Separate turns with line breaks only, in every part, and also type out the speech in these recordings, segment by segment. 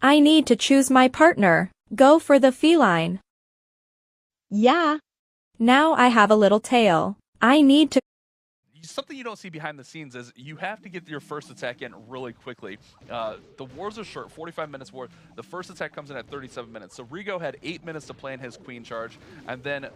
I need to choose my partner. Go for the feline.
Yeah.
Now I have a little tail. I need to.
Something you don't see behind the scenes is you have to get your first attack in really quickly. The wars are short, 45 minutes war. The first attack comes in at 37 minutes. So Rigo had 8 minutes to plan his queen charge, and then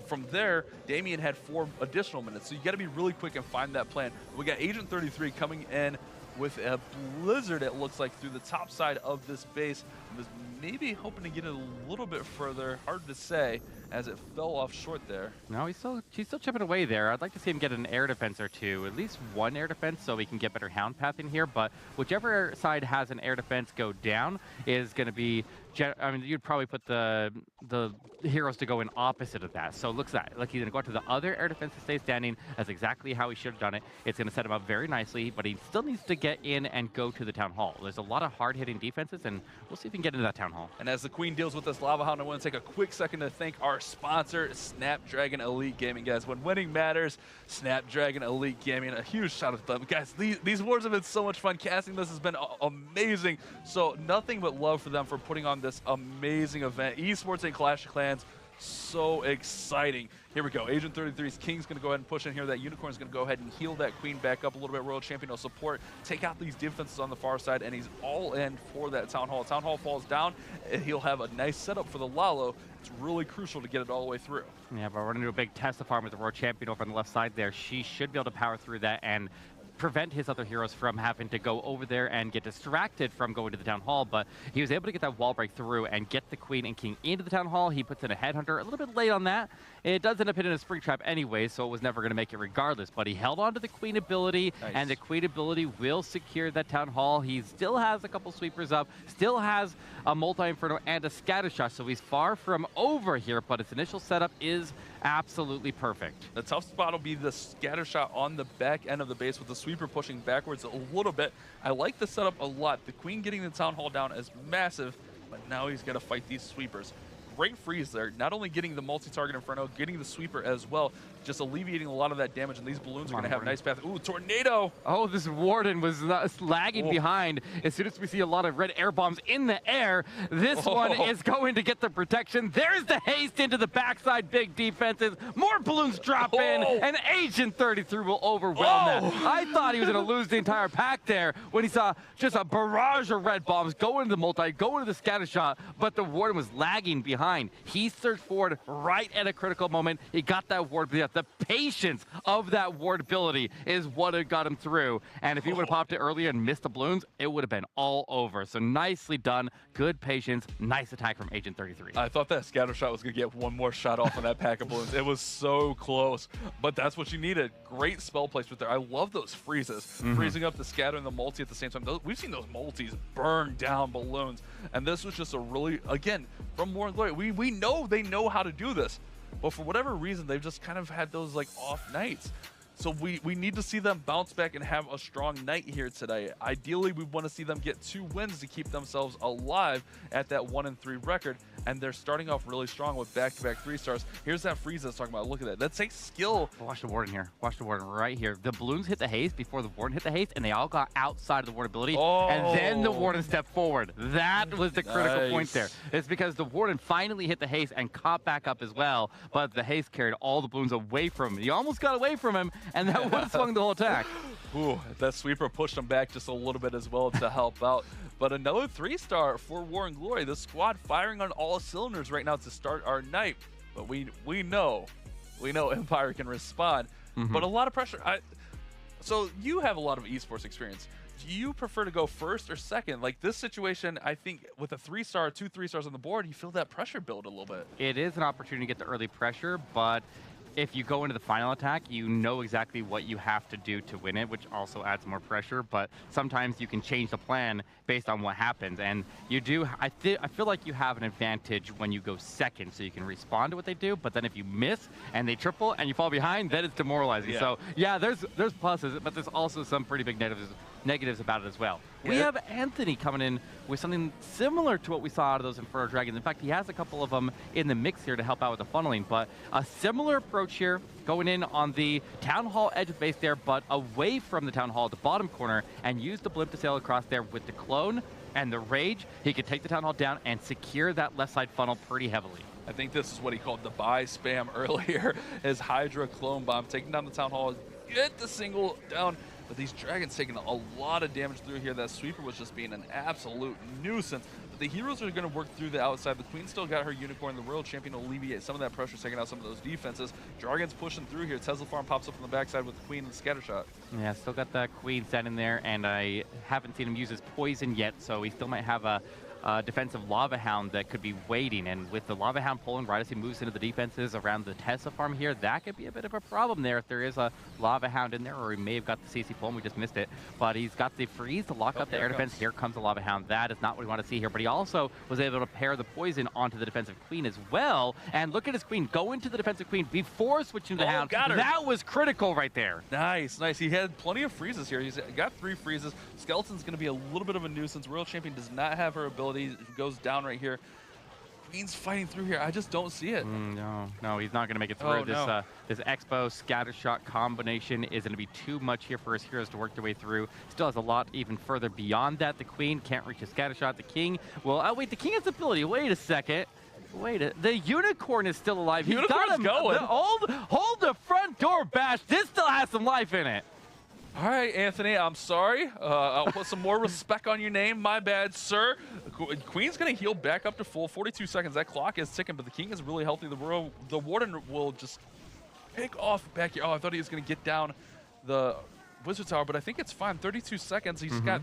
from there, Damien had 4 additional minutes. So you got to be really quick and find that plan. We got Agent 33 coming in with a blizzard, it looks like, through the top side of this base. Was maybe hoping to get it a little bit further. Hard to say, as it fell off short there.
No, he's still chipping away there. I'd like to see him get an air defense or two, at least one air defense, so we can get better hound path in here. But whichever side has an air defense go down is going to be. I mean, you'd probably put the heroes to go in opposite of that. So it looks like he's going to go out to the other air defense to stay standing. That's exactly how he should have done it. It's going to set him up very nicely, but he still needs to get in and go to the town hall. There's a lot of hard-hitting defenses, and we'll see if we can get into that town hall.
And as the queen deals with this lava hound, I want to take a quick second to thank our sponsor, Snapdragon Elite Gaming, guys. When winning matters, Snapdragon Elite Gaming. A huge shout out to them, guys. These wars have been so much fun. Casting this has been amazing. So nothing but love for them for putting on this amazing event. Esports and Clash of Clans, so exciting. Here we go. Agent 33's King's going to go ahead and push in here. That Unicorn's going to go ahead and heal that Queen back up a little bit. Royal Champion will support, take out these defenses on the far side, and he's all in for that Town Hall. Town Hall falls down, and he'll have a nice setup for the Lalo. It's really crucial to get it all the way through.
Yeah, but we're going to do a big test farm with the Royal Champion over on the left side there. She should be able to power through that and prevent his other heroes from having to go over there and get distracted from going to the town hall, but he was able to get that wall break through and get the queen and king into the town hall. He puts in a headhunter a little bit late on that. It does end up hitting a spring trap anyway, so it was never going to make it regardless, but he held on to the queen ability. Nice. And the queen ability will secure that town hall. He still has a couple sweepers up, still has a multi-inferno and a scatter shot, so he's far from over here, but its initial setup is absolutely perfect.
The tough spot will be the scatter shot on the back end of the base with the sweeper pushing backwards a little bit. I like the setup a lot. The queen getting the town hall down is massive, but now he's got to fight these sweepers. Great freeze there, not only getting the multi-target Inferno, getting the sweeper as well, just alleviating a lot of that damage, and these balloons are going to have a nice path. Ooh, tornado!
Oh, this Warden was lagging behind. As soon as we see a lot of red air bombs in the air, this one is going to get the protection. There's the haste into the backside, big defenses. More balloons drop in, and Agent 33 will overwhelm that. I thought he was going to lose the entire pack there when he saw just a barrage of red bombs go into the multi, go into the scatter shot, but the Warden was lagging behind. He surged forward right at a critical moment. He got that ward. The patience of that ward ability is what had got him through. And if he would have popped it earlier and missed the balloons, it would have been all over. So nicely done. Good patience. Nice attack from Agent 33.
I thought that scatter shot was going to get one more shot off of that pack of balloons. It was so close, but that's what you needed. Great spell placement there. I love those freezes. Freezing up the scatter and the multi at the same time. We've seen those multis burn down balloons. And this was just a really, again, from War and Glory, we know they know how to do this. But for whatever reason, they've just kind of had those like off nights. So we need to see them bounce back and have a strong night here today. Ideally, we want to see them get 2 wins to keep themselves alive at that 1-3 record. And they're starting off really strong with back-to-back 3 stars. Here's that freeze I was talking about. Look at that. That takes skill.
Watch the Warden here. Watch the Warden right here. The balloons hit the haze before the Warden hit the haze, and they all got outside of the Warden ability. And then the Warden stepped forward. That was the critical point there. It's because the Warden finally hit the haze and caught back up as well, but the haze carried all the balloons away from him. He almost got away from him, and that would have swung the whole attack.
Ooh, that sweeper pushed him back just a little bit as well to help out. But another 3-star for War and Glory. The squad firing on all cylinders right now to start our night. But we know Empire can respond. But a lot of pressure. So you have a lot of esports experience. Do you prefer to go first or second? Like this situation, I think with a 3-star, 2 3-stars on the board, you feel that pressure build a little bit.
It is an opportunity to get the early pressure, but if you go into the final attack, you know exactly what you have to do to win it, which also adds more pressure, but sometimes you can change the plan based on what happens. And you do, I feel like you have an advantage when you go second, so you can respond to what they do, but then if you miss and they triple and you fall behind, then it's demoralizing. So yeah, there's pluses, but there's also some pretty big negatives about it as well. We have Anthony coming in with something similar to what we saw out of those Inferno Dragons. In fact, he has a couple of them in the mix here to help out with the funneling, but a similar approach here, going in on the Town Hall edge of base there, but away from the Town Hall at the bottom corner, and use the blimp to sail across there with the clone. And the Rage, he can take the Town Hall down and secure that left side funnel pretty heavily.
I think this is what he called the buy spam earlier. His Hydra clone bomb, taking down the Town Hall, get the single down. But these Dragons taking a lot of damage through here. That Sweeper was just being an absolute nuisance. But the heroes are going to work through the outside. The Queen still got her Unicorn. The Royal Champion will alleviate some of that pressure, taking out some of those defenses. Dragons pushing through here. Tesla Farm pops up on the backside with the Queen and the scatter shot.
Yeah, still got that Queen standing there, and I haven't seen him use his poison yet, so he still might have a defensive Lava Hound that could be waiting. And with the Lava Hound pulling right as he moves into the defenses around the Tesla farm here, that could be a bit of a problem there if there is a Lava Hound in there, or he may have got the CC pull and we just missed it. But he's got the freeze to lock up the air defense. Here comes the Lava Hound. That is not what we want to see here. But he also was able to pair the poison onto the defensive Queen as well. And look at his Queen go into the defensive Queen before switching to the Hound. That was critical right there.
Nice, nice. He had plenty of freezes here. He's got 3 freezes. Skeleton's going to be a little bit of a nuisance. Royal Champion does not have her ability. It goes down right here. Queen's fighting through here. I just don't see it.
No, he's not going to make it through. This Expo scatter shot combination is going to be too much here for his heroes to work their way through. Still has a lot even further beyond that. The Queen can't reach a scatter shot. The King will. Wait, the King has ability. Wait a second. The Unicorn is still alive. He's got him going. Hold the front door, Bash. This still has some life in it.
All right, Anthony, I'm sorry. I'll put some more respect on your name. My bad, sir. Queen's going to heal back up to full. 42 seconds. That clock is ticking, but the King is really healthy. The Warden will just pick off back here. Oh, I thought he was going to get down the Wizard Tower, but I think it's fine. 32 seconds. He's got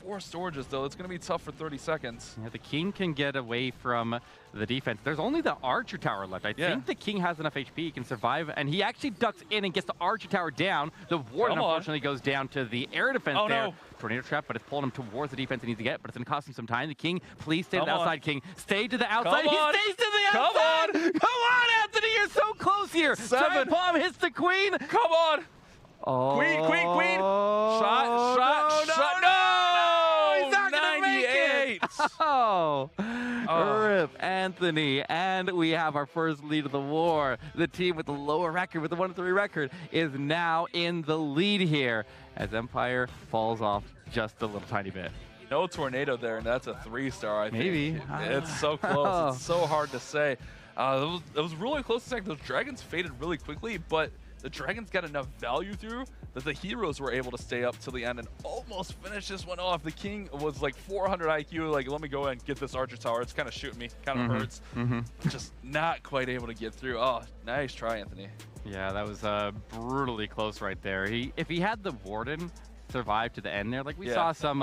4 storages, though. It's going to be tough for 30 seconds.
Yeah, the King can get away from the defense. There's only the Archer Tower left. I think the King has enough HP. He can survive, and he actually ducks in and gets the Archer Tower down. The Warden, unfortunately, goes down to the air defense there. No. Tornado Trap, but it's pulling him towards the defense he needs to get, but it's going to cost him some time. The King, please stay to the outside, King. Stay to the outside. He stays to the outside. Come on, Anthony. You're so close here.
7.
Giant Bomb hits the Queen.
Come on.
Oh.
Queen. Shot. No!
He's not going to make it. Oh. Rip Anthony, and we have our first lead of the war. The team with the lower record, with the 1-3 record, is now in the lead here as Empire falls off just a little tiny bit.
No tornado there, and that's a 3-star, I think.
Maybe.
It's so close. It's so hard to say. It was really close to second. Those Dragons faded really quickly, but the Dragons got enough value through that the heroes were able to stay up till the end and almost finish this one off. The King was like 400 IQ, like, let me go and get this Archer Tower. It's kind of shooting me, kind of hurts. Just not quite able to get through. Oh, nice try, Anthony.
Yeah, that was brutally close right there. If he had the Warden survive to the end there, like we saw some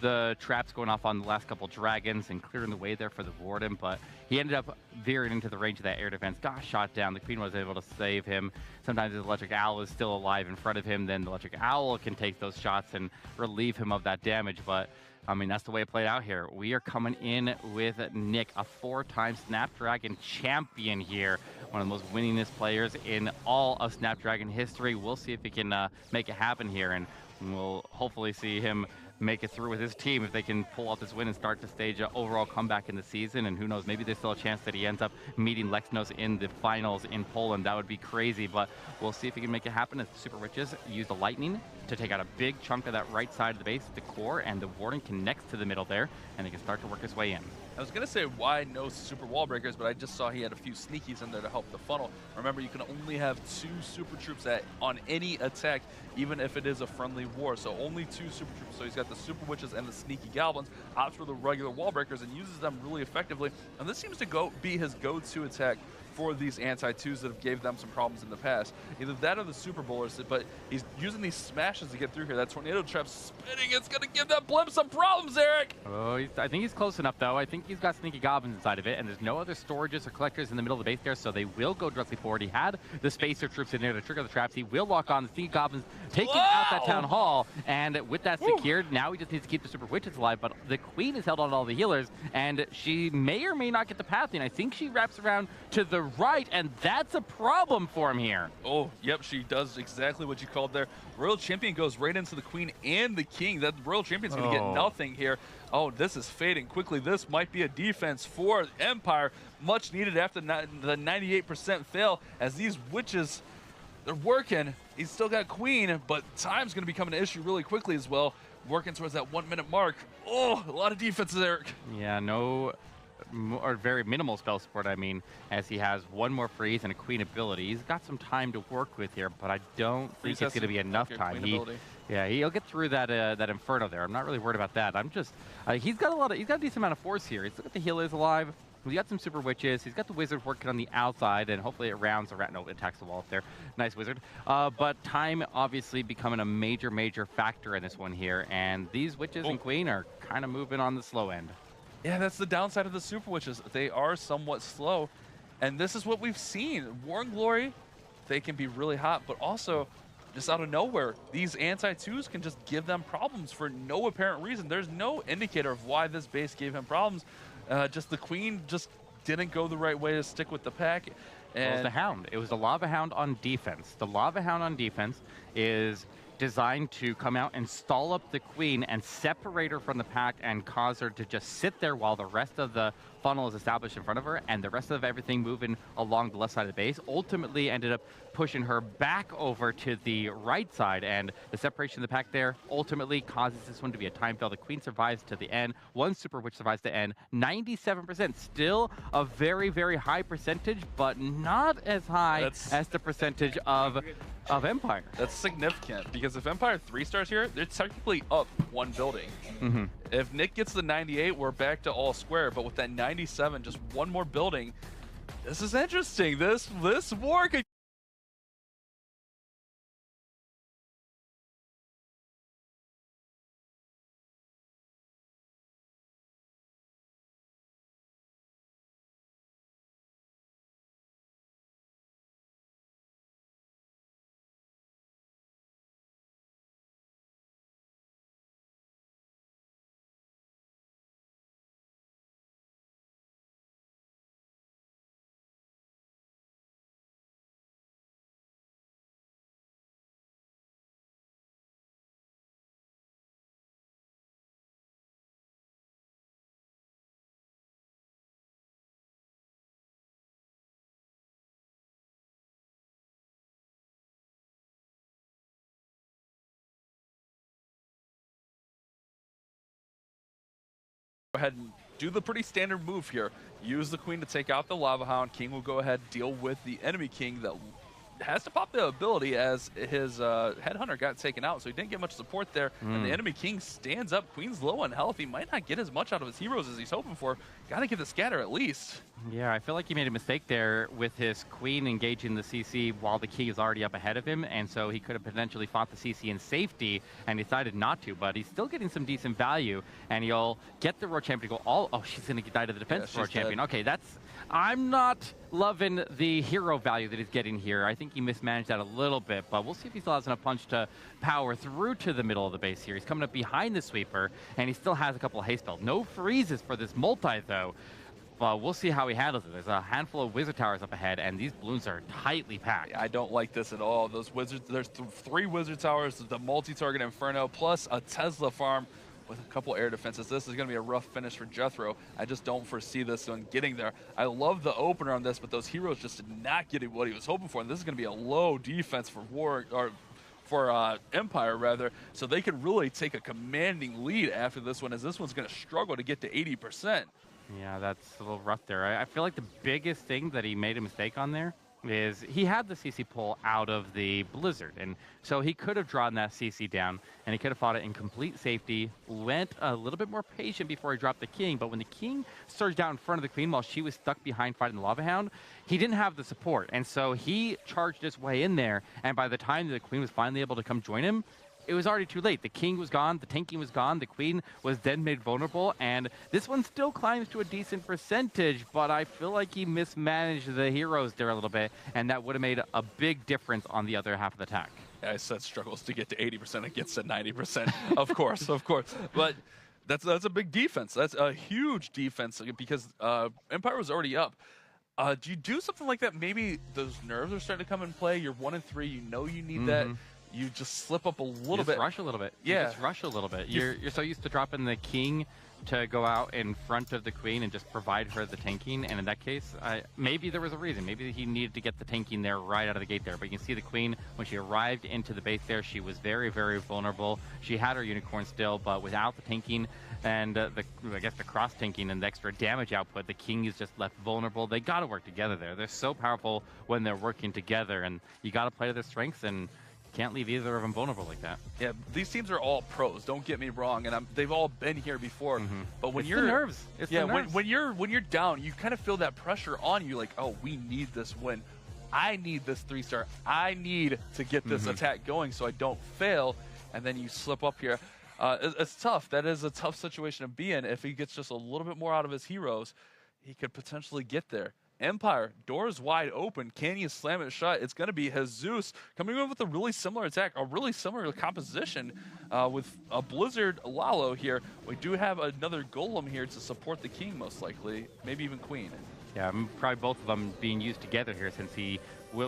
the traps going off on the last couple Dragons and clearing the way there for the Warden, but he ended up veering into the range of that air defense, got shot down. The Queen was able to save him. Sometimes his Electric Owl is still alive in front of him, then the Electric Owl can take those shots and relieve him of that damage. But I mean, that's the way it played out here. We are coming in with Nick, a 4-time Snapdragon champion here. One of the most winningest players in all of Snapdragon history. We'll see if he can make it happen here, and we'll hopefully see him make it through with his team if they can pull out this win and start to stage an overall comeback in the season. And who knows, maybe there's still a chance that he ends up meeting Lexnos in the finals in Poland. That would be crazy, but we'll see if he can make it happen as the Super Witches use the Lightning to take out a big chunk of that right side of the base, the core, and the Warden connects to the middle there, and he can start to work his way in.
I was going to say why no super wall breakers, but I just saw he had a few sneakies in there to help the funnel. Remember, you can only have 2 super troops on any attack, even if it is a friendly war. So only 2 super troops. So he's got the super witches and the sneaky goblins, opts for the regular wall breakers and uses them really effectively. And this seems to be his go-to attack for these anti-2s that have gave them some problems in the past. Either that or the super bowlers, but he's using these smashes to get through here. That tornado trap spinning, it's going to give that blimp some problems, Eric.
Oh, I think he's close enough, though. I think he's got sneaky goblins inside of it, and there's no other storages or collectors in the middle of the base there, so they will go directly forward. He had the spacer troops in there to trigger the traps. He will lock on the sneaky goblins, taking out that town hall, and with that secured, now he just needs to keep the super witches alive, but the Queen is held on all the healers, and she may or may not get the pathing. I think she wraps around to the right, and that's a problem for him here.
Oh, yep, she does exactly what you called there. Royal Champion goes right into the Queen and the King. That Royal Champion's going to get nothing here. Oh, this is fading quickly. This might be a defense for Empire. Much needed after the 98% fail, as these witches, they're working. He's still got Queen, but time's going to become an issue really quickly as well. Working towards that 1-minute mark. Oh, a lot of defenses, Eric.
Yeah, no, or very minimal spell support, I mean, as he has one more freeze and a queen ability. He's got some time to work with here, but I don't think it's going to be enough time. He'll get through that that Inferno there. I'm not really worried about that. I'm just, he's got a decent amount of force here. He's got the healers alive. We got some super witches. He's got the wizard working on the outside, and hopefully it rounds around. No, it attacks the wall up there. Nice wizard. But time obviously becoming a major factor in this one here, and these witches and queen are kind of moving on the slow end.
Yeah, that's the downside of the super witches. They are somewhat slow, and this is what we've seen. War and Glory, they can be really hot, but also just out of nowhere, these anti-2s can just give them problems for no apparent reason. There's no indicator of why this base gave him problems. Just the queen just didn't go the right way to stick with the pack. And
it was the Hound. It was the Lava Hound on defense. The Lava Hound on defense is designed to come out and stall up the queen and separate her from the pack and cause her to just sit there while the rest of the funnel is established in front of her and the rest of everything moving along the left side of the base. Ultimately ended up pushing her back over to the right side, and the separation of the pack there ultimately causes this one to be a time fail. The queen survives to the end. One super witch survives to end. 97%, still a very high percentage, but not as high as the percentage of Empire.
That's significant, because if Empire 3 stars here, they're technically up one building. If Nick gets the 98, we're back to all square, but with that 97, just one more building, this is interesting. This war could go ahead and do the pretty standard move here. Use the queen to take out the Lava Hound. King will go ahead and deal with the enemy king that has to pop the ability as his headhunter got taken out, so he didn't get much support there. And the enemy king stands up. Queen's low on health. He might not get as much out of his heroes as he's hoping for. Got to get the scatter at least.
Yeah, I feel like he made a mistake there with his queen engaging the CC while the king is already up ahead of him, and so he could have potentially fought the CC in safety and decided not to, but he's still getting some decent value, and he'll get the Royal Champion to go all... Oh, she's going to die to the defense Royal Champion. Okay, that's... I'm not loving the hero value that he's getting here. I think he mismanaged that a little bit, but we'll see if he still has enough punch to power through to the middle of the base here. He's coming up behind the sweeper, and he still has a couple of haste spells. No freezes for this multi, though. But we'll see how he handles it. There's a handful of wizard towers up ahead, and these balloons are tightly packed.
Yeah, I don't like this at all. Those wizards, there's 3 wizard towers, the multi-target Inferno, plus a Tesla farm with a couple air defenses. This is going to be a rough finish for Jethro. I just don't foresee this one getting there. I love the opener on this, but those heroes just did not get what he was hoping for. And this is going to be a low defense for Empire, rather, so they can really take a commanding lead after this one, as this one's going to struggle to get to 80%.
Yeah, that's a little rough there. I feel like the biggest thing that he made a mistake on there is he had the CC pull out of the Blizzard, and so he could have drawn that CC down, and he could have fought it in complete safety, went a little bit more patient before he dropped the king, but when the king surged out in front of the queen while she was stuck behind fighting the Lava Hound, he didn't have the support, and so he charged his way in there, and by the time the queen was finally able to come join him, it was already too late. The king was gone, the tanking was gone, the queen was then made vulnerable, and this one still climbs to a decent percentage, but I feel like he mismanaged the heroes there a little bit, and that would have made a big difference on the other half of the attack.
Yeah, I said struggles to get to 80% and gets to 90%. Of course, of course. But that's a big defense. That's a huge defense, because Empire was already up. Do you do something like that? Maybe those nerves are starting to come in play. You're 1 and 3. You know you need that. You just slip up a little bit.
Rush a little bit.
Yeah.
You just rush a little bit. You're so used to dropping the king to go out in front of the queen and just provide her the tanking, and in that case, maybe there was a reason. Maybe he needed to get the tanking there right out of the gate there. But you can see the queen, when she arrived into the base there, she was very, very vulnerable. She had her unicorn still, but without the tanking and I guess the cross tanking and the extra damage output, the king is just left vulnerable. They got to work together there. They're so powerful when they're working together, and you got to play to their strengths, and can't leave either of them vulnerable like that.
Yeah, these teams are all pros. Don't get me wrong, and they've all been here before. But when
it's
you're
the nerves, it's the nerves.
when you're down, you kind of feel that pressure on you. Like, oh, we need this win. I need this 3-star. I need to get this attack going so I don't fail. And then you slip up here. It's tough. That is a tough situation to be in. If he gets just a little bit more out of his heroes, he could potentially get there. Empire, doors wide open. Can you slam it shut? It's going to be Jesus coming in with a really similar attack, a really similar composition with a Blizzard Lalo here. We do have another Golem here to support the king, most likely, maybe even Queen.
Yeah, probably both of them being used together here, since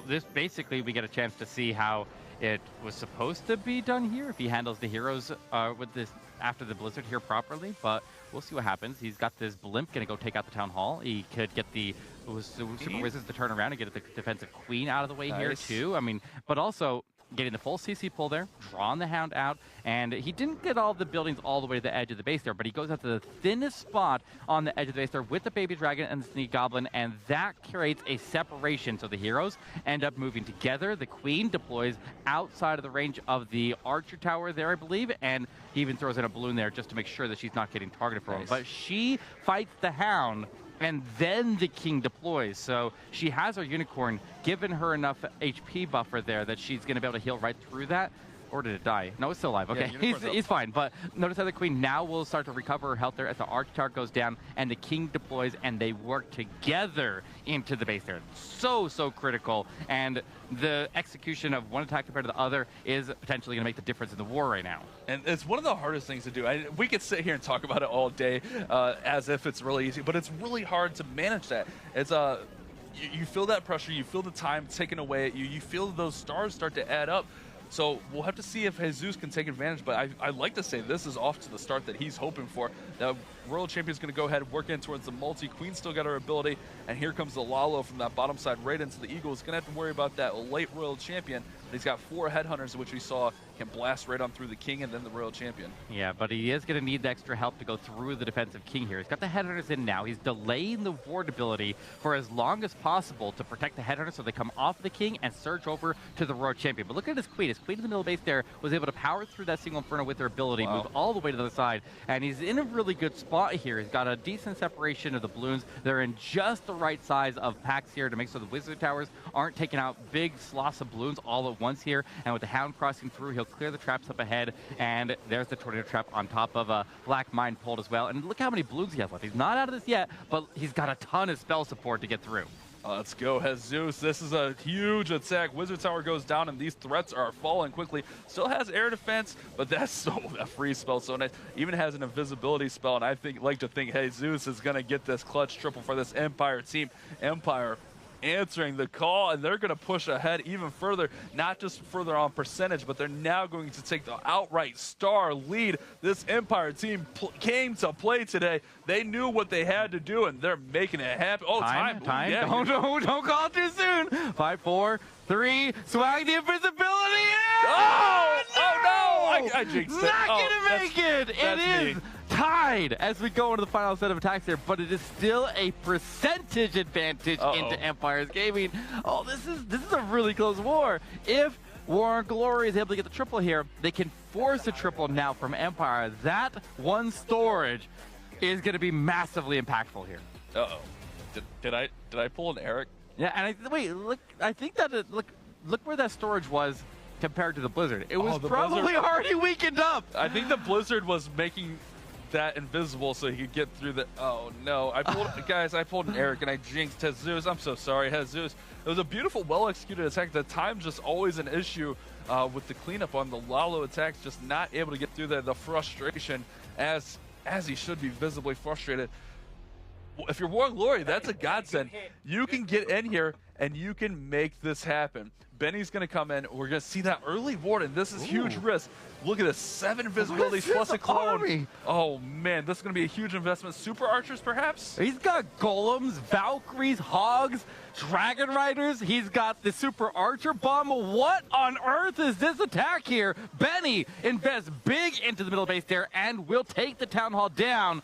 this basically we get a chance to see how it was supposed to be done here if he handles the heroes with this after the Blizzard here properly, but we'll see what happens. He's got this blimp, gonna go take out the town hall. He could get the super wizards to turn around and get the defensive queen out of the way here too. I mean, but also getting the full CC pull there, drawing the hound out, and he didn't get all the buildings all the way to the edge of the base there, but he goes out to the thinnest spot on the edge of the base there with the baby dragon and the sneak goblin, and that creates a separation. So the heroes end up moving together. The queen deploys outside of the range of the archer tower there, I believe, and he even throws in a balloon there just to make sure that she's not getting targeted for him. But she fights the hound, and then the king deploys. So she has her unicorn, given her enough HP buffer there that she's going to be able to heal right through that. Or did it die? No, it's still alive. Okay, yeah, he's fine. But notice how the queen now will start to recover her health there as the arch tower goes down and the king deploys, and they work together into the base there. So critical. And the execution of one attack compared to the other is potentially going to make the difference in the war right now.
And it's one of the hardest things to do. We could sit here and talk about it all day as if it's really easy, but it's really hard to manage that. It's you feel that pressure, you feel the time taken away at you, you feel those stars start to add up. So we'll have to see if Jesus can take advantage, but I'd like to say this is off to the start that he's hoping for. The Royal Champion's going to go ahead, work in towards the multi. Queen still got her ability, and here comes the Lalo from that bottom side right into the Eagle. He's going to have to worry about that late Royal Champion. He's got 4 Headhunters, which we saw can blast right on through the King and then the Royal Champion. Yeah,
but he is going to need the extra help to go through the defensive King here. He's got the Headhunters in now. He's delaying the ward ability for as long as possible to protect the Headhunters so they come off the King and surge over to the Royal Champion. But look at his Queen. His Queen in the middle base there was able to power through that single Inferno with her ability, move all the way to the other side, and he's in a really good spot here. He's got a decent separation of the balloons. They're in just the right size of packs here to make sure the Wizard Towers aren't taking out big sloths of balloons all at once here. And with the Hound crossing through, he'll clear the traps up ahead, and there's the Tornado Trap on top of a Black Mind pulled as well. And look how many balloons he has left. He's not out of this yet, but he's got a ton of spell support to get through.
Let's go, Jesus. This is a huge attack. Wizard Tower goes down, and these threats are falling quickly. Still has air defense, but that's that free spell so nice. Even has an invisibility spell, and I like to think Jesus is going to get this clutch triple for this Empire team. Empire answering the call, and they're going to push ahead even further, not just further on percentage, but they're now going to take the outright star lead. This Empire team came to play today. They knew what they had to do, and they're making it happen. Oh, time.
Yeah. Don't call it too soon. 5, 4, 3, swag the invisibility.
Oh no! I jinxed it.
Not gonna make it. It is tied as we go into the final set of attacks here, but it is still a percentage advantage into Empire's Gaming. Oh, this is a really close war. If War and Glory is able to get the triple here, they can force a triple now from Empire. That one storage is going to be massively impactful here.
Did I pull an Eric?
Yeah, and wait, look, I think that look where that storage was compared to the Blizzard. It was probably Blizzard already weakened up.
I think the Blizzard was making that invisible so he could get through the. Oh no! I pulled an Eric and I jinxed Jesus. I'm so sorry, Jesus. It was a beautiful, well-executed attack. The time's just always an issue with the cleanup on the Lalo attacks. Just not able to get through the frustration as he should be visibly frustrated. if you're War Glory, that's a godsend. You can get in here and you can make this happen. Benny's going to come in. We're going to see that early Warden. This is huge risk. Look at this, 7 visibilities plus a clone.
Army?
Oh man, this is going to be a huge investment. Super Archers, perhaps?
He's got Golems, Valkyries, Hogs, Dragon Riders. He's got the Super Archer Bomb. What on earth is this attack here? Benny invests big into the middle base there and will take the Town Hall down.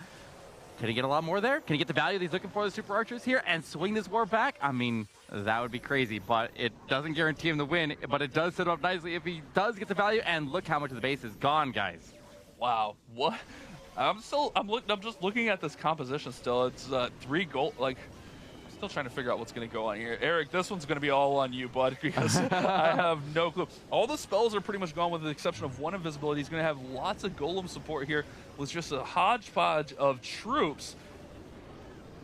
Can he get a lot more there? Can he get the value that he's looking for, the Super Archers here, and swing this war back? I mean, that would be crazy, but it doesn't guarantee him the win, but it does set him up nicely if he does get the value, and look how much of the base is gone, guys.
Wow, what? I'm just looking at this composition still. It's 3 gold, like, I'm still trying to figure out what's going to go on here. Eric, this one's going to be all on you, bud, because I have no clue. All the spells are pretty much gone with the exception of 1 invisibility. He's going to have lots of golem support here with just a hodgepodge of troops.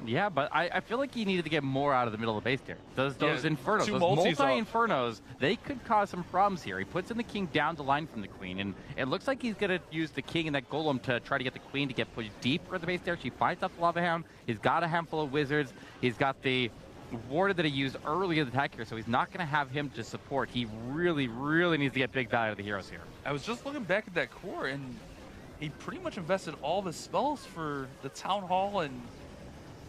Yeah, but I feel like he needed to get more out of the middle of the base there. Those Infernos, those
multis
multi-Infernos, they could cause some problems here. He puts in the King down the line from the Queen, and it looks like he's going to use the King and that Golem to try to get the Queen to get pushed deeper in the base there. She fights up the Lava Hound. He's got a handful of Wizards. He's got the Warden that he used early in the attack here, so he's not going to have him to support. He really, really needs to get big value out of the heroes here.
I was just looking back at that core, and he pretty much invested all the spells for the Town Hall and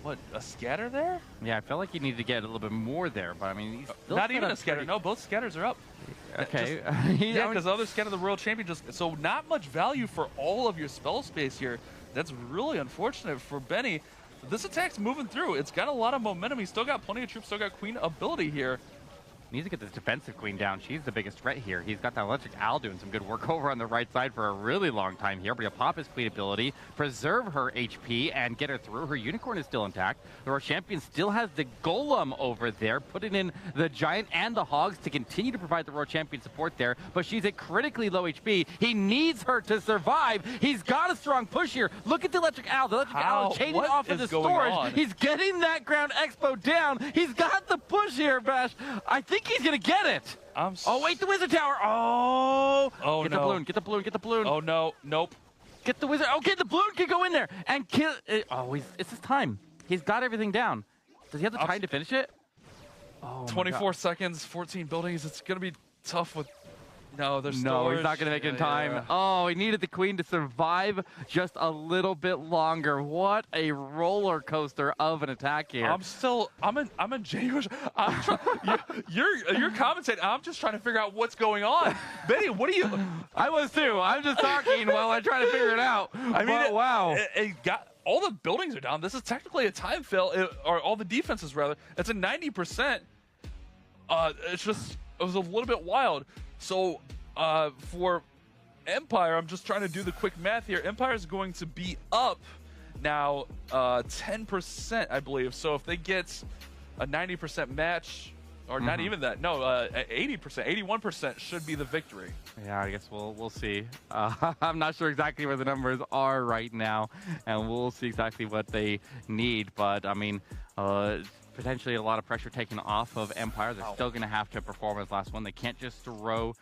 what, a scatter there?
Yeah, I felt like he needed to get a little bit more there, but I mean, he's still
not even a scatter. No, both scatters are up.
Okay.
Yeah, because the other scatter, the Royal Champion, just so not much value for all of your spell space here. That's really unfortunate for Benny. This attack's moving through. It's got a lot of momentum. He's still got plenty of troops. Still got Queen ability here.
Needs to get this defensive Queen down. She's the biggest threat here. He's got that Electric Owl doing some good work over on the right side for a really long time here, but he'll pop his Queen ability, preserve her HP, and get her through. Her Unicorn is still intact. The Royal Champion still has the Golem over there, putting in the Giant and the Hogs to continue to provide the Royal Champion support there, but she's at critically low HP. He needs her to survive. He's got a strong push here. Look at the Electric Owl. The Electric Owl chaining off of the storage. He's getting that Ground Expo down. He's got the push here, Bash. I think he's gonna get it. Oh wait, the Wizard Tower. Oh get the balloon, get the balloon, get the balloon.
Oh no, nope.
Get the Wizard. Okay, the balloon can go in there and kill it. Oh, it's his time. He's got everything down. Does he have the time to finish it? Oh,
24 seconds, 14 buildings. It's gonna be tough with. No, there's
no, he's not going to make it in time. Yeah. Oh, he needed the Queen to survive just a little bit longer. What a roller coaster of an attack here.
I'm in genuine. You're commentating. I'm just trying to figure out what's going on. Benny, what are you?
I was too. I'm just talking while I try to figure it out. I mean, wow.
It got all the buildings are down. This is technically a time fail, or all the defenses rather. It's a 90%. It was a little bit wild. So for Empire, I'm just trying to do the quick math here. Empire is going to be up now 10%, I believe. So if they get a 90% match, or not even that, no, 80%, 81% should be the victory.
Yeah, I guess we'll see. I'm not sure exactly where the numbers are right now, and we'll see exactly what they need. But I mean, potentially a lot of pressure taken off of Empire. They're still going to have to perform as last one. They can't just throw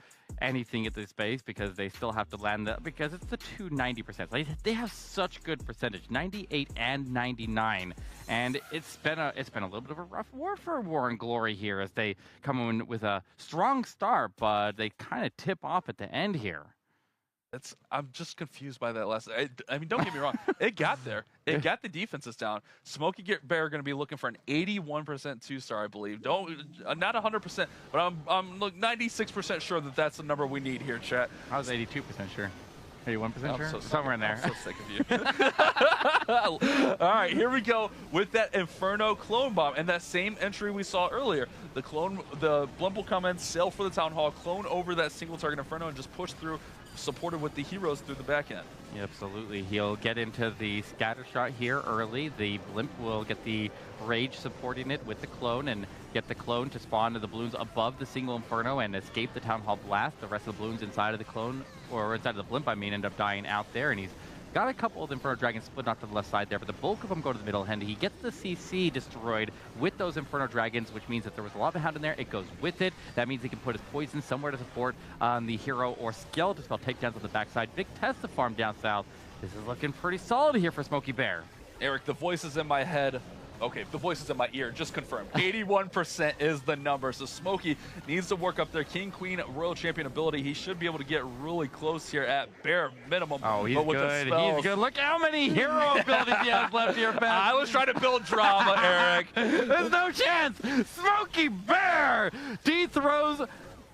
anything at this base because they still have to land because it's the 290%. Like, they have such good percentage, 98 and 99, and it's been a little bit of a rough war for War and Glory here as they come in with a strong start, but they kind of tip off at the end here.
I'm just confused by that last. I mean, don't get me wrong. It got there. It got the defenses down. Smokey Bear going to be looking for an 81% 2-star, I believe. Not 100%, but I'm 96% sure that that's the number we need here, chat.
I was 82% sure. 81% sure? Somewhere in there.
I'm so sick of you. All right, here we go with that Inferno clone bomb and that same entry we saw earlier. The blimp will come in, sail for the Town Hall, clone over that single target Inferno, and just push through, supported with the heroes through the back end.
Yeah, absolutely. He'll get into the scatter shot here early. The blimp will get the rage supporting it with the clone and get the clone to spawn to the balloons above the single Inferno and escape the Town Hall blast. The rest of the balloons inside of the clone, or inside of the blimp, I mean, end up dying out there, and he's got a couple of Inferno Dragons split off to the left side there, but the bulk of them go to the middle, and he gets the CC destroyed with those Inferno Dragons, which means that there was a Lava Hound in there. It goes with it. That means he can put his poison somewhere to support the hero or Skeleton Spell takedowns on the backside. Big Test to farm down south. This is looking pretty solid here for Smokey Bear.
Eric, the voices in my head. Okay, the voices in my ear just confirmed. 81% is the number. So Smokey needs to work up their King Queen Royal Champion ability. He should be able to get really close here at bare minimum.
Oh, he's
but with
good.
The spells,
He's good. Look how many hero abilities he has left here, Ben.
I was trying to build drama, Eric.
There's no chance. Smokey Bear dethrows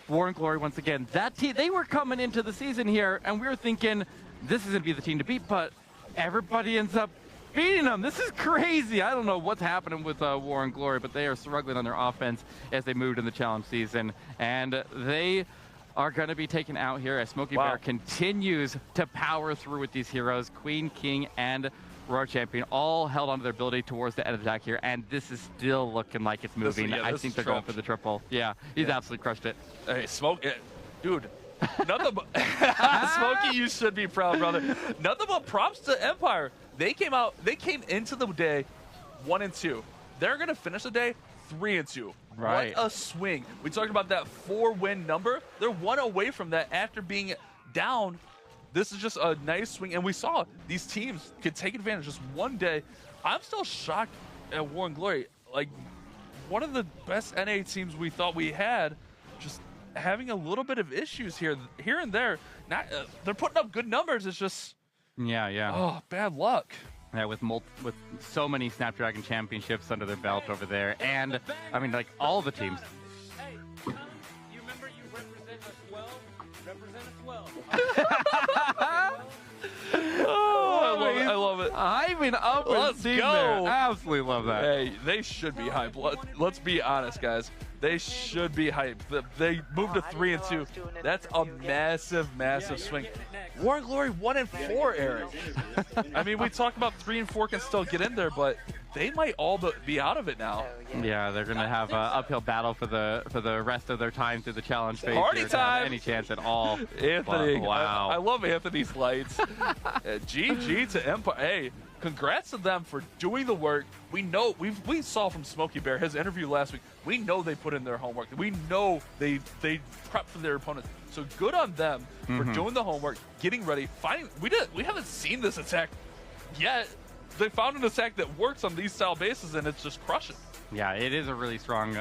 War and Glory once again. That team, they were coming into the season here, and we were thinking this is going to be the team to beat, but everybody ends up beating them. This is crazy. I don't know what's happening with War and Glory, but they are struggling on their offense as they moved in the challenge season, and they are going to be taken out here as Smokey Bear continues to power through with these heroes. Queen, King, and Royal Champion all held onto their ability towards the end of the attack here, and this is still looking like it's moving. I think they're going for the triple. Yeah, he's absolutely crushed it.
Hey, dude. Nothing but Smokey, you should be proud, brother. Nothing but props to Empire. They came into the day 1-2. They're gonna finish the day 3-2.
Right.
What a swing. We talked about that 4-win number. They're one away from that after being down. This is just a nice swing, and we saw these teams could take advantage just one day. I'm still shocked at War and Glory. Like, one of the best NA teams we thought we had, just having a little bit of issues here and there. Not they're putting up good numbers. It's just bad luck.
Yeah, with so many Snapdragon championships under their belt over there, and I mean, like all the teams.
Hey, you remember you represent us well. Represent us well.
Oh, I love it.
Hyping up
Let's
his team
go.
there. Absolutely love that.
Hey, they should be hyped. Let's be honest, guys. They should be hyped. They moved to 3-2. That's a massive, massive swing. War and Glory 1-4, Eric. I mean, we talked about 3 and 4 can still get in there, but they might all be out of it now.
Yeah, they're gonna have an uphill battle for the rest of their time through the challenge phase.
Party time!
Any chance at all?
Anthony,
wow!
I love Anthony's lights. GG to Empire. Hey, congrats to them for doing the work. We know we saw from Smokey Bear his interview last week. We know they put in their homework. We know they prepped for their opponents. So good on them for doing the homework, getting ready. We haven't seen this attack yet. They found an attack that works on these style bases, and it's just crushing.
Yeah, it is a really strong.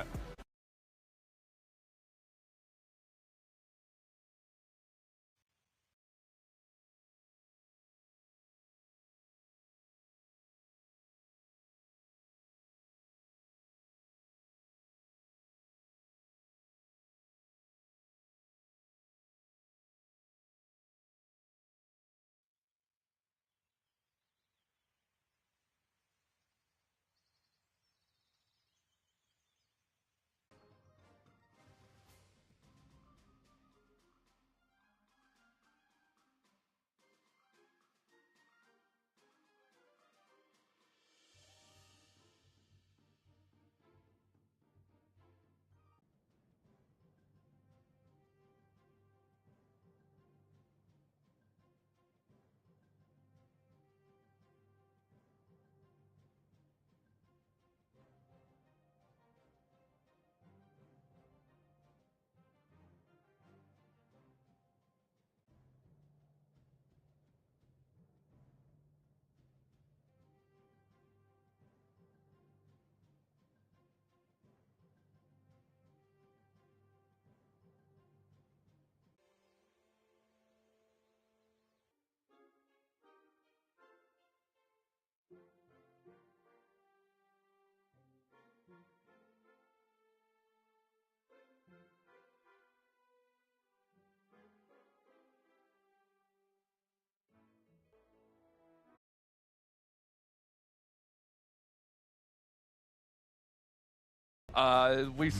We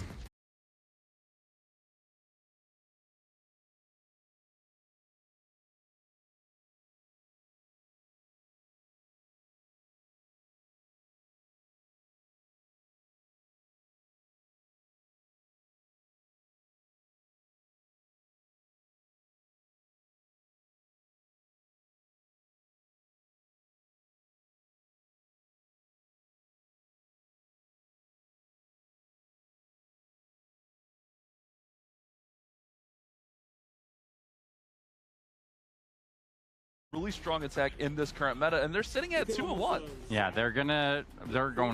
really strong attack in this current meta, and they're sitting at 2-1.
Yeah, they're going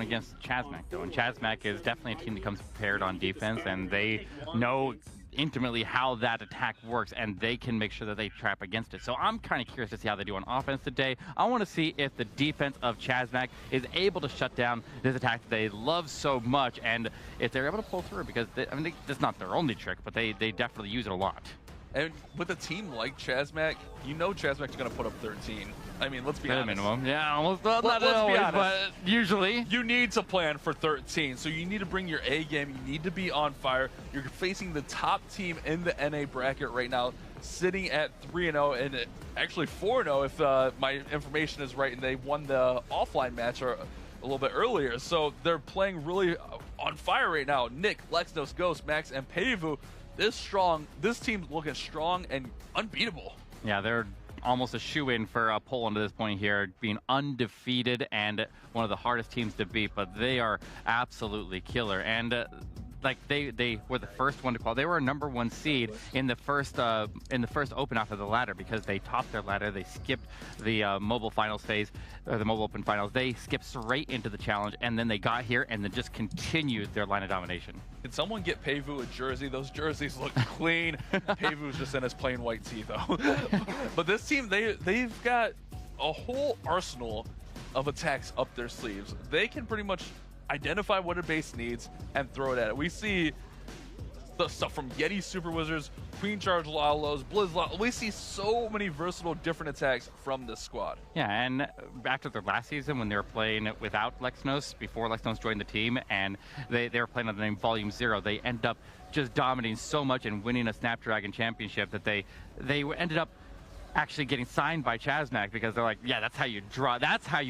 against Chazmac though, and Chazmac is definitely a team that comes prepared on defense, and they know intimately how that attack works, and they can make sure that they trap against it. So I'm kind of curious to see how they do on offense today. I want to see if the defense of Chazmac is able to shut down this attack that they love so much, and if they're able to pull through, because that's not their only trick, but they definitely use it a lot.
And with a team like Chazmac, you know Chazmac's going to put up 13. I mean, let's be honest.
Minimum. Yeah, almost. Well,
Let's
not always,
be honest.
but usually.
You need to plan for 13, so you need to bring your A game. You need to be on fire. You're facing the top team in the NA bracket right now, sitting at 3-0 and actually 4-0 if my information is right, and they won the offline match a little bit earlier. So they're playing really on fire right now. Nick, Lexnos, Ghost, Max, and Pevu. This team's looking strong and unbeatable.
Yeah, they're almost a shoe-in for Poland at this point here, being undefeated and one of the hardest teams to beat, but they are absolutely killer. And like they were the first one to qualify. They were a #1 seed in the first open after the ladder, because they topped their ladder. They skipped the mobile finals phase, or the mobile open finals. They skipped straight into the challenge, and then they got here and then just continued their line of domination.
Can someone get Pevu a jersey? Those jerseys look clean. Pevu's just in his plain white tee though. But this team, they've got a whole arsenal of attacks up their sleeves. They can pretty much identify what a base needs and throw it at it. We see the stuff from Yeti Super Wizards, Queen Charge Lalos, Blizz Lalo. We see so many versatile different attacks from this squad.
Yeah, and after their last season when they were playing without Lexnos, before Lexnos joined the team, and they were playing under the name Volume 0, they end up just dominating so much and winning a Snapdragon championship that they ended up actually getting signed by Chazmac, because they're like, yeah, that's how you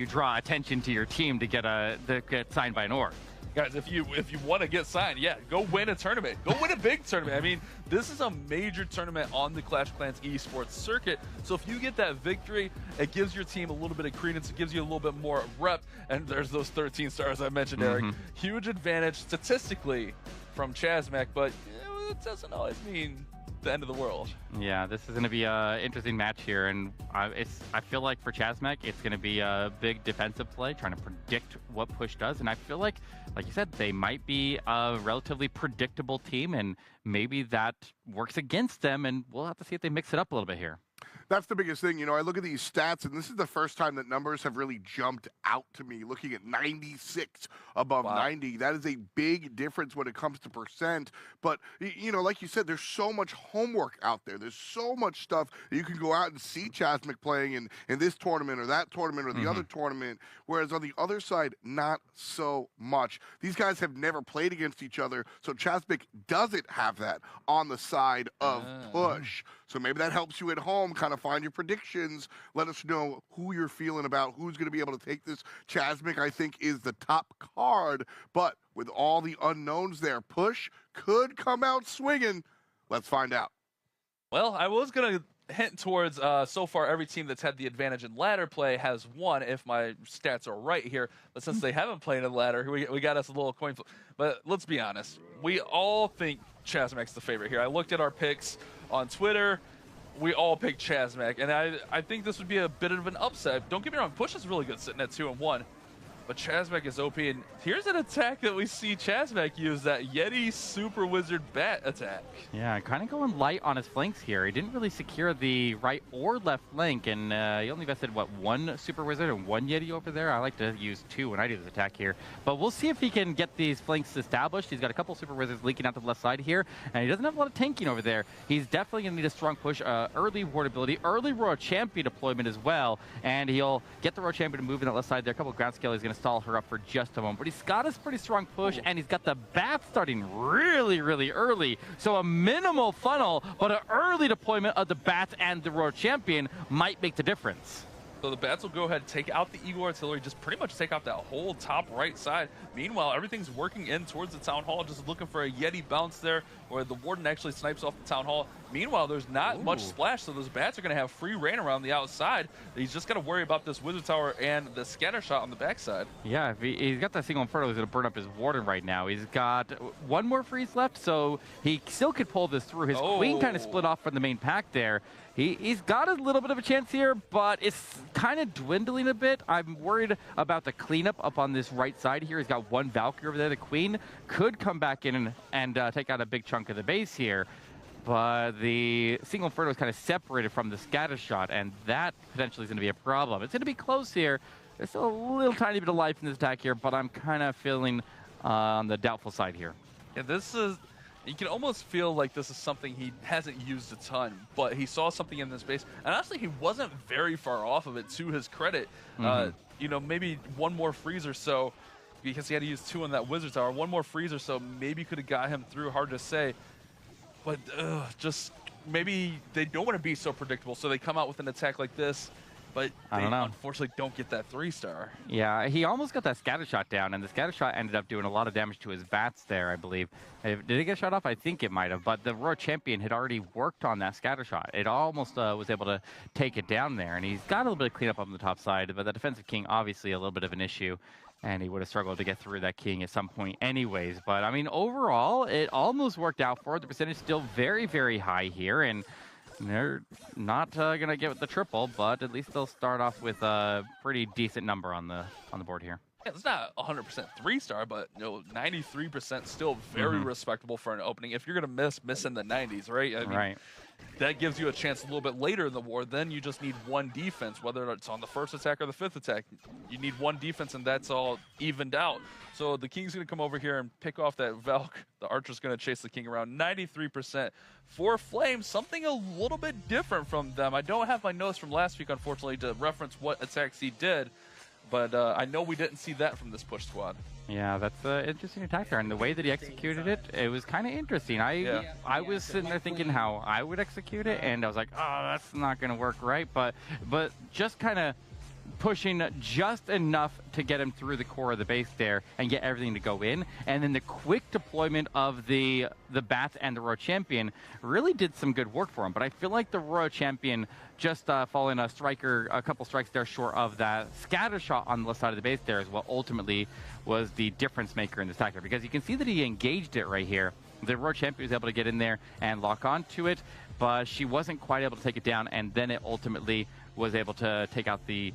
draw attention to your team to get signed by an org.
Guys, if you want to get signed, yeah, go win a tournament. Go win a big tournament. I mean, this is a major tournament on the Clash of Clans esports circuit. So if you get that victory, it gives your team a little bit of credence. It gives you a little bit more rep. And there's those 13 stars I mentioned, Eric. Huge advantage statistically from Chazmac, but it doesn't always mean the end of the world.
Yeah, this is going to be an interesting match here, and I feel like for Chazmac, it's going to be a big defensive play, trying to predict what push does, and I feel like you said, they might be a relatively predictable team, and maybe that works against them, and we'll have to see if they mix it up a little bit here.
That's the biggest thing. You know, I look at these stats, and this is the first time that numbers have really jumped out to me. Looking at 96 above 90, that is a big difference when it comes to percent. But, you know, like you said, there's so much homework out there. There's so much stuff that you can go out and see Chazmac playing in this tournament or that tournament or the other tournament, whereas on the other side, not so much. These guys have never played against each other, so Chazmac doesn't have that on the side of push. So maybe that helps you at home kind of find your predictions. Let us know who you're feeling about, who's going to be able to take this. Chazmac, I think, is the top card, but with all the unknowns there, push could come out swinging. Let's find out.
Well, I was going to hint towards so far every team that's had the advantage in ladder play has won, if my stats are right here. But since they haven't played in ladder, we got us a little coin flip. But let's be honest, we all think Chazmac's the favorite here. I looked at our picks on Twitter. We all picked Chazmac, and I think this would be a bit of an upset. Don't get me wrong, Push is really good sitting at 2-1. But Chazmac is OP, and here's an attack that we see Chazmac use, that Yeti Super Wizard Bat attack.
Yeah, kind of going light on his flanks here. He didn't really secure the right or left flank, and he only vested, what, 1 Super Wizard and 1 Yeti over there? I like to use 2 when I do this attack here. But we'll see if he can get these flanks established. He's got a couple Super Wizards leaking out to the left side here, and he doesn't have a lot of tanking over there. He's definitely going to need a strong push, early ward ability, early Royal Champion deployment as well, and he'll get the Royal Champion to move in that left side there. A couple of ground scale he's going to stall her up for just a moment, but he's got a pretty strong push, and he's got the bat starting really, really early. So a minimal funnel, but an early deployment of the bats and the Royal Champion might make the difference.
So the bats will go ahead and take out the Eagle Artillery, just pretty much take out that whole top right side. Meanwhile, everything's working in towards the Town Hall, just looking for a Yeti bounce there, where the Warden actually snipes off the Town Hall. Meanwhile, there's not much
Ooh.
splash, so those bats are going to have free reign around the outside. He's just got to worry about this Wizard Tower and the scatter shot on the backside.
Yeah, if he's got that single Inferno. He's going to burn up his Warden right now. He's got one more freeze left, so he still could pull this through. His Queen kind of split off from the main pack there. He's got a little bit of a chance here, but it's kind of dwindling a bit. I'm worried about the cleanup up on this right side here. He's got one Valkyrie over there. The Queen could come back in and take out a big chunk of the base here. But the single Inferno is kind of separated from the scatter shot, and that potentially is going to be a problem. It's going to be close here. There's still a little tiny bit of life in this attack here, but I'm kind of feeling on the doubtful side here.
Yeah, this is... You can almost feel like this is something he hasn't used a ton, but he saw something in this base, and honestly, he wasn't very far off of it, to his credit. You know, maybe one more freeze or so, because he had to use 2 on that Wizard Tower. One more freeze or so maybe could have got him through, hard to say. But just maybe they don't want to be so predictable, so they come out with an attack like this, but they unfortunately don't get that 3-star.
Yeah, he almost got that scatter shot down, and the scatter shot ended up doing a lot of damage to his bats there, I believe. Did it get shot off? I think it might have, but the Royal Champion had already worked on that scatter shot. It almost was able to take it down there, and he's got a little bit of cleanup on the top side, but the defensive king, obviously a little bit of an issue. And he would have struggled to get through that king at some point anyways. But, I mean, overall, it almost worked out for it. The percentage still very, very high here. And they're not going to get the triple, but at least they'll start off with a pretty decent number on the board here.
Yeah, it's not 100% 3-star, but 93% still very respectable for an opening. If you're going to miss in the 90s, right? I mean, that gives you a chance a little bit later in the war. Then you just need one defense, whether it's on the first attack or the 5th attack. You need one defense, and that's all evened out. So the King's going to come over here and pick off that Valk. The Archer's going to chase the King around. 93% for Flame, something a little bit different from them. I don't have my notes from last week, unfortunately, to reference what attacks he did. But I know we didn't see that from this push squad.
Yeah, that's an interesting attack there. And the way that he executed it, it was kind of interesting. I was sitting there thinking how I would execute it, and I was like, oh, that's not going to work right. But just kind of pushing just enough to get him through the core of the base there and get everything to go in. And then the quick deployment of the bats and the Royal Champion really did some good work for him. But I feel like the Royal Champion just falling a couple strikes there short of that scatter shot on the left side of the base there is what ultimately was the difference maker in this attack, because you can see that he engaged it right here. The Royal Champion was able to get in there and lock onto it, but she wasn't quite able to take it down, and then it ultimately was able to take out the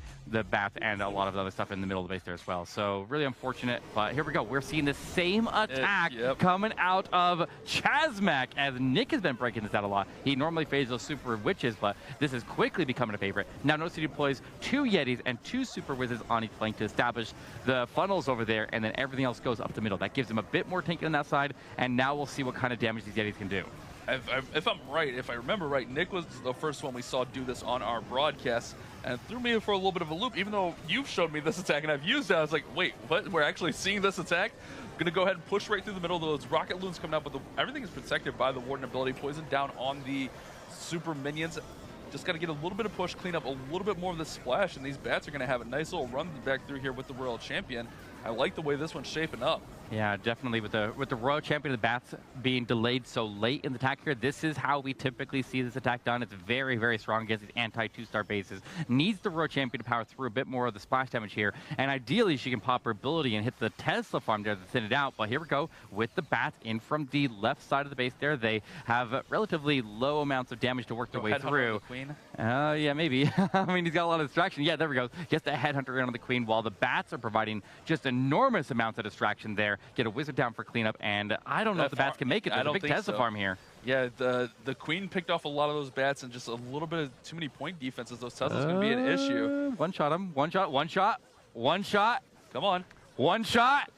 bat and a lot of other stuff in the middle of the base there as well. So really unfortunate, but here we go. We're seeing the same attack coming out of Chazmak, as Nick has been breaking this out a lot. He normally fades those super witches, but this is quickly becoming a favorite. Now notice he deploys 2 Yetis and 2 super wizards on each flank to establish the funnels over there, and then everything else goes up the middle. That gives him a bit more tank on that side, and now we'll see what kind of damage these Yetis can do.
If I'm right, if I remember right, Nick was the first one we saw do this on our broadcast, and threw me for a little bit of a loop. Even though you've showed me this attack and I've used it, I was like, wait, what? We're actually seeing this attack? I'm going to go ahead and push right through the middle. Those rocket loons coming out, but everything is protected by the Warden ability. Poison down on the super minions. Just got to get a little bit of push, clean up a little bit more of the splash, and these bats are going to have a nice little run back through here with the Royal Champion. I like the way this one's shaping up.
Yeah, definitely. With the Royal Champion, the bats being delayed so late in the attack here, this is how we typically see this attack done. It's very, very strong against these anti-2-star bases. Needs the Royal Champion to power through a bit more of the splash damage here, and ideally she can pop her ability and hit the Tesla farm there to thin it out. But here we go with the bats in from the left side of the base there. They have relatively low amounts of damage to work their way through.
The Queen.
Yeah, maybe. I mean, he's got a lot of distraction. Yeah, there we go. Gets the Headhunter in on the Queen, while the bats are providing just enormous amounts of distraction there. Get a Wizard down for cleanup, and I don't know if the bats can make it. There's a big Tesla farm here.
Yeah, the Queen picked off a lot of those bats, and just a little bit of too many point defenses. Those Tesla's going to be an issue.
One shot him. One shot. One shot. One shot.
Come on.
One shot.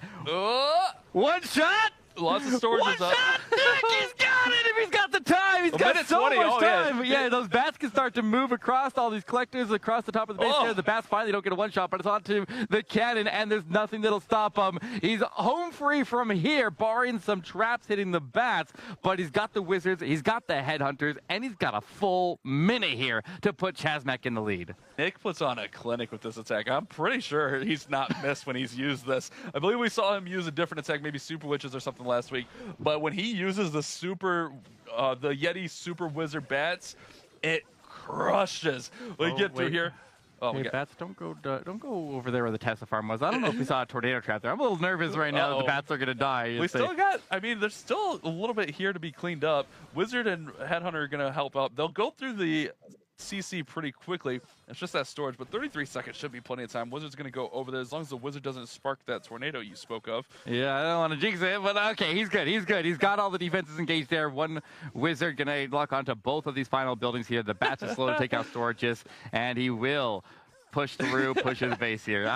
One shot.
Lots of storage is up.
Nick, he's got it if he's got the time. He's got so much time. Yeah, those bats can start to move across all these collectors across the top of the base there. The bats finally don't get a one-shot, but it's onto the cannon, and there's nothing that'll stop him. He's home free from here, barring some traps hitting the bats, but he's got the wizards, he's got the headhunters, and he's got a full minute here to put Chazmak in the lead.
Nick puts on a clinic with this attack. I'm pretty sure he's not missed when he's used this. I believe we saw him use a different attack, maybe Super Witches or something last week, but when he uses the super the Yeti Super Wizard bats, it crushes. We get through here. Oh,
hey, bats, don't go over there where the Tesla farm was. I don't know if we saw a tornado trap there. I'm a little nervous right now that the bats are going to die.
We still got, I mean, there's still a little bit here to be cleaned up. Wizard and Headhunter are going to help out. They'll go through the CC pretty quickly. It's just that storage, but 33 seconds should be plenty of time. Wizard's going to go over there as long as the Wizard doesn't spark that tornado you spoke of.
Yeah, I don't want to jinx it, but okay, he's good. He's good. He's got all the defenses engaged there. One Wizard going to lock onto both of these final buildings here. The bats are slow to take out storages, and he will push through, push his base here.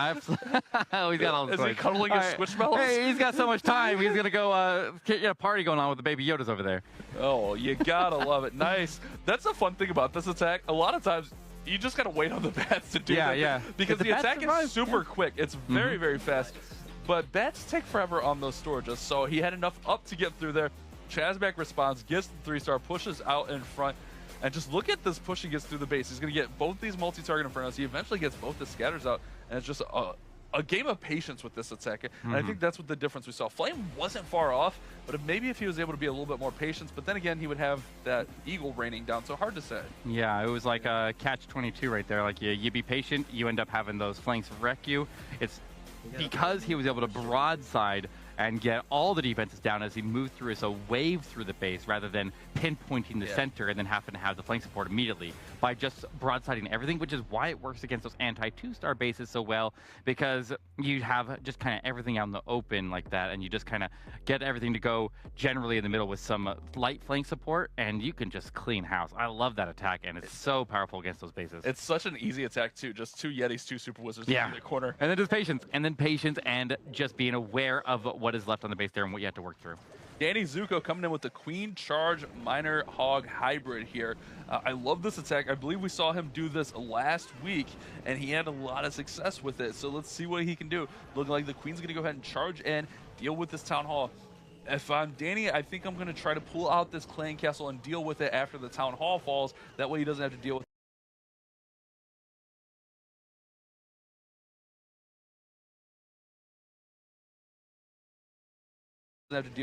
Oh, he's got all the
Is he cuddling his Squishmallows?
Hey, he's got so much time. He's going to go get a party going on with the baby Yodas over there.
Oh, you gotta love it. Nice. That's the fun thing about this attack. A lot of times, you just gotta wait on the bats to do that.
Yeah.
Because the attack is super quick. It's very, very fast. But bats take forever on those storages, so he had enough up to get through there. Chazback responds, gets the 3-star, pushes out in front. And just look at this push he gets through the base. He's going to get both these multi-target infernos. He eventually gets both the scatters out. And it's just a game of patience with this attack. And I think that's what the difference we saw. Flame wasn't far off, but maybe if he was able to be a little bit more patient. But then again, he would have that Eagle raining down. So hard to say.
Yeah, it was like a catch-22 right there. Like you be patient, you end up having those flanks wreck you. It's because he was able to broadside and get all the defenses down as he moved through as a wave through the base rather than pinpointing the center and then having to have the flank support immediately by just broadsiding everything, which is why it works against those anti-2-star bases so well, because you have just kind of everything out in the open like that, and you just kind of get everything to go generally in the middle with some light flank support, and you can just clean house. I love that attack, and it's so powerful against those bases.
It's such an easy attack, too. Just 2 Yetis, 2 Super Wizards in the corner.
And then just patience, and just being aware of what is left on the base there and what you have to work through.
Danny Zuko coming in with the Queen Charge Miner Hog hybrid here. I love this attack. I believe we saw him do this last week, and he had a lot of success with it. So let's see what he can do. Looking like the Queen's going to go ahead and charge in, deal with this Town Hall. If I'm Danny, I think I'm going to try to pull out this Clan Castle and deal with it after the Town Hall falls. That way he doesn't have to deal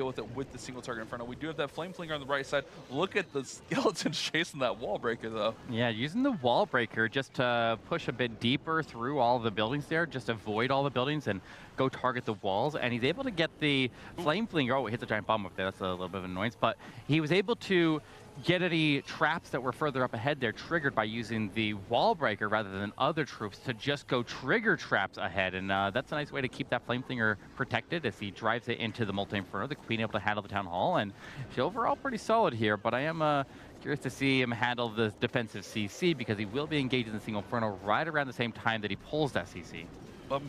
with it with the single target inferno. We do have that flame flinger on the right side. Look at the skeletons chasing that wall breaker though. Yeah, using the wall breaker just to push a bit deeper through all the buildings there, just avoid all the buildings and go target the walls. And he's able to get the flame flinger. Oh, it hits a giant bomb up there. That's a little bit of an annoyance. But he was able to get any traps that were further up ahead there triggered by using the wall breaker rather than other troops to just go trigger traps ahead. And that's a nice way to keep that flame flinger protected as he drives it into the multi-inferno. The Queen able to handle the Town Hall, and she's overall pretty solid here, but I am curious to see him handle the defensive CC because he will be engaged in the single inferno right around the same time that he pulls that CC.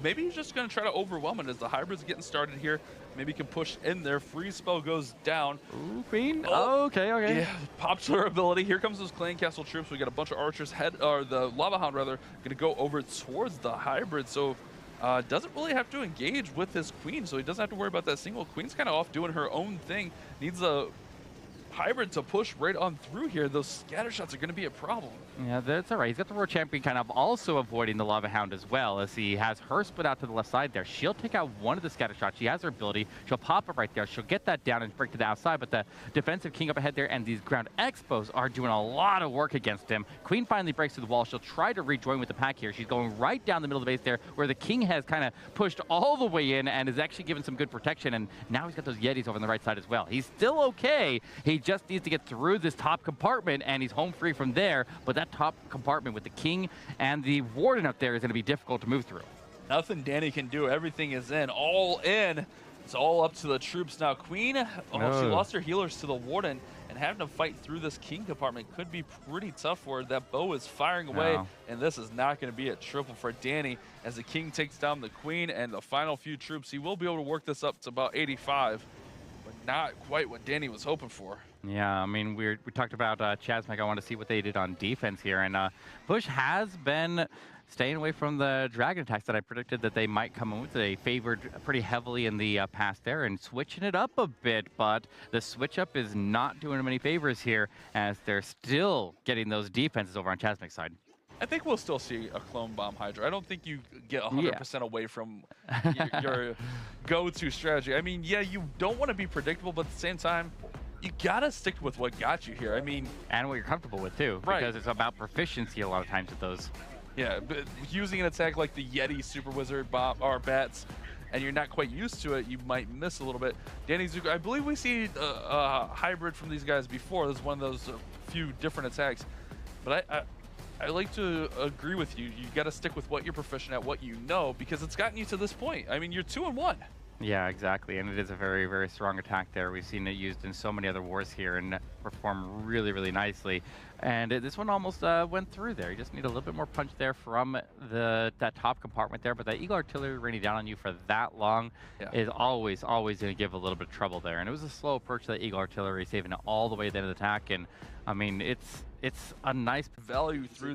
Maybe he's just going to try to overwhelm it as the hybrid's getting started here. Maybe he can push in there. Freeze spell goes down. Ooh, Queen. Oh, okay. Yeah, popular ability. Here comes those Clan Castle troops. We got a bunch of archers, the Lava Hound rather, going to go over towards the hybrid. So doesn't really have to engage with his Queen, so he doesn't have to worry about that single. Queen's kind of off doing her own thing. Needs a hybrid to push right on through here. Those scatter shots are going to be a problem. Yeah, that's all right. He's got the Roar Champion kind of also avoiding the Lava Hound as well, as he has her split out to the left side there. She'll take out one of the scatter shots. She has her ability. She'll pop up right there. She'll get that down and break to the outside, but the defensive King up ahead there and these ground expos are doing a lot of work against him. Queen finally breaks through the wall. She'll try to rejoin with the pack here. She's going right down the middle of the base there, where the King has kind of pushed all the way in and is actually given some good protection, and now he's got those Yetis over on the right side as well. He's still okay. He just needs to get through this top compartment, and he's home free from there, but that top compartment with the King and the Warden up there is going to be difficult to move through. Nothing Danny can do. Everything is in. All in. It's all up to the troops now. Queen, she lost her healers to the Warden, and having to fight through this King compartment could be pretty tough for her. That bow is firing away, and this is not going to be a triple for Danny as the King takes down the Queen and the final few troops. He will be able to work this up to about 85, but not quite what Danny was hoping for. Yeah, I mean, we talked about Chazmac. I want to see what they did on defense here. And Bush has been staying away from the Dragon attacks that I predicted that they might come in with. They favored pretty heavily in the past there and switching it up a bit. But the switch up is not doing them any favors here as they're still getting those defenses over on Chazmac's side. I think we'll still see a Clone Bomb Hydra. I don't think you get 100% away from your go-to strategy. I mean, yeah, you don't want to be predictable, but at the same time, you gotta stick with what got you here. I mean,
And what you're comfortable with too,
Right.
because it's about proficiency a lot of times with those.
yeah, but using an attack like the Yeti Super Wizard Bomb or Bats, and you're not quite used to it, you might miss a little bit. Danny Zuko, I believe we see a hybrid from these guys before. This is one of those few different attacks, but I like to agree with you. You got to stick with what you're proficient at, what you know, because it's gotten you to this point. I mean, you're 2-1.
Yeah, exactly, and it is a very, very strong attack there. We've seen it used in so many other wars here and perform really, really nicely. And this one almost went through there. You just need a little bit more punch there from that top compartment there, but that Eagle Artillery raining down on you for that long is always going to give a little bit of trouble there. And it was a slow approach to that Eagle Artillery, saving it all the way to the end of the attack. And I mean, it's a nice
Value through the